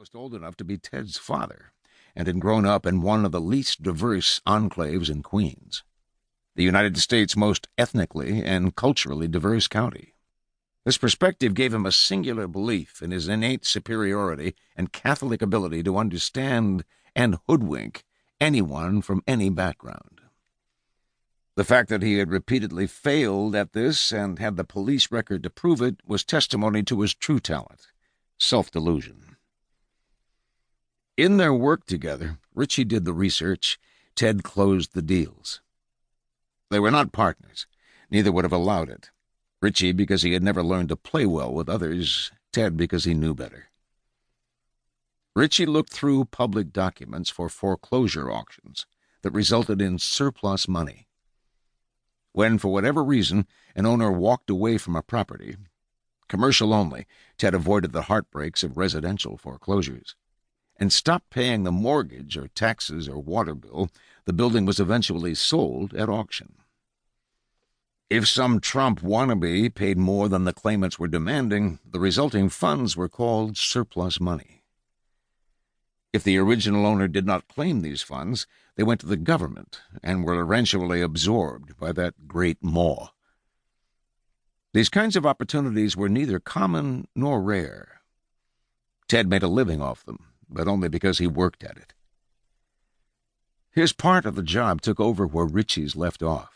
almost old enough to be Ted's father, and had grown up in one of the least diverse enclaves in Queens, the United States' most ethnically and culturally diverse county. This perspective gave him a singular belief in his innate superiority and catholic ability to understand and hoodwink anyone from any background. The fact that he had repeatedly failed at this and had the police record to prove it was testimony to his true talent, self-delusion. In their work together, Richie did the research, Ted closed the deals. They were not partners. Neither would have allowed it. Richie because he had never learned to play well with others, Ted because he knew better. Richie looked through public documents for foreclosure auctions that resulted in surplus money. When, for whatever reason, an owner walked away from a property, commercial only, Ted avoided the heartbreaks of residential foreclosures, and stopped paying the mortgage or taxes or water bill, the building was eventually sold at auction. If some Trump wannabe paid more than the claimants were demanding, the resulting funds were called surplus money. If the original owner did not claim these funds, they went to the government and were eventually absorbed by that great maw. These kinds of opportunities were neither common nor rare. Ted made a living off them, but only because he worked at it. His part of the job took over where Richies left off.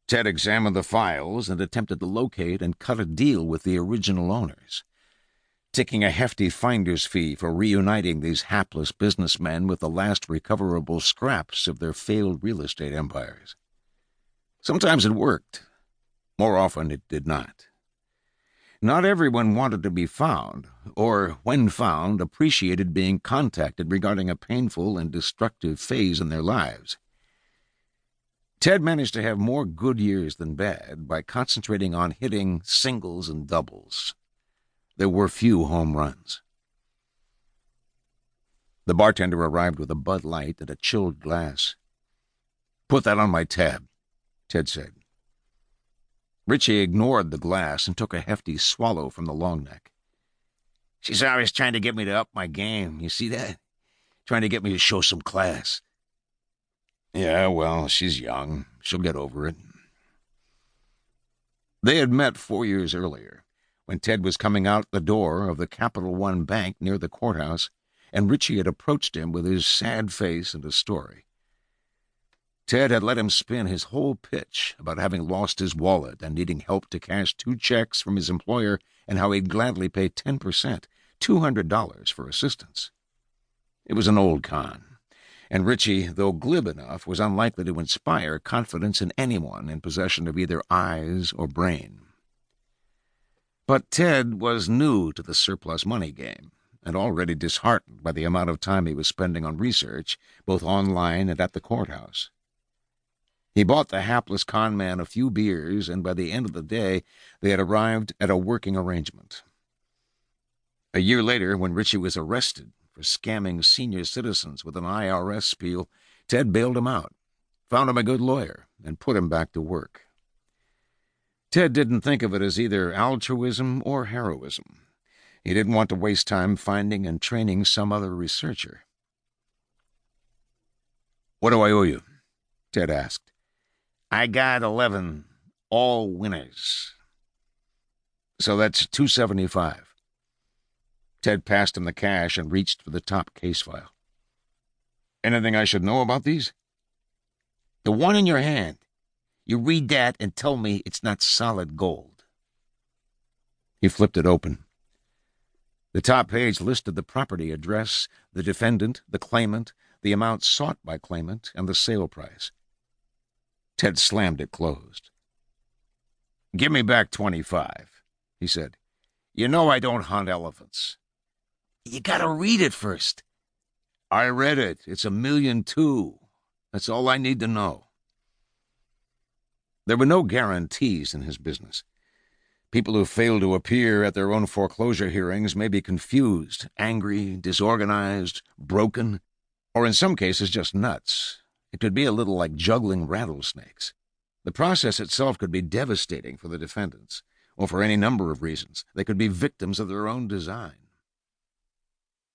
Ted examined the files and attempted to locate and cut a deal with the original owners, taking a hefty finder's fee for reuniting these hapless businessmen with the last recoverable scraps of their failed real estate empires. Sometimes it worked. More often it did not. Not everyone wanted to be found, or, when found, appreciated being contacted regarding a painful and destructive phase in their lives. Ted managed to have more good years than bad by concentrating on hitting singles and doubles. There were few home runs. The bartender arrived with a Bud Light and a chilled glass. "Put that on my tab," Ted said. Richie ignored the glass and took a hefty swallow from the long neck. "She's always trying to get me to up my game, you see that? Trying to get me to show some class." "Yeah, well, she's young. She'll get over it." They had met 4 years earlier, when Ted was coming out the door of the Capital One Bank near the courthouse, and Richie had approached him with his sad face and a story. Ted had let him spin his whole pitch about having lost his wallet and needing help to cash 2 checks from his employer and how he'd gladly pay 10%, $200 for assistance. It was an old con, and Richie, though glib enough, was unlikely to inspire confidence in anyone in possession of either eyes or brain. But Ted was new to the surplus money game, and already disheartened by the amount of time he was spending on research, both online and at the courthouse. He bought the hapless conman a few beers, and by the end of the day they had arrived at a working arrangement. A year later, when Richie was arrested for scamming senior citizens with an IRS spiel, Ted bailed him out, found him a good lawyer, and put him back to work. Ted didn't think of it as either altruism or heroism. He didn't want to waste time finding and training some other researcher. "What do I owe you?" Ted asked. "I got 11, all winners." "So that's $275. Ted passed him the cash and reached for the top case file. "Anything I should know about these?" "The one in your hand. You read that and tell me it's not solid gold." He flipped it open. The top page listed the property address, the defendant, the claimant, the amount sought by claimant, and the sale price. Ted slammed it closed. "Give me back 25, he said. "You know I don't hunt elephants." "You gotta read it first." "I read it. It's $1.2 million. That's all I need to know." There were no guarantees in his business. People who fail to appear at their own foreclosure hearings may be confused, angry, disorganized, broken, or in some cases just nuts. It could be a little like juggling rattlesnakes. The process itself could be devastating for the defendants, or for any number of reasons. They could be victims of their own design.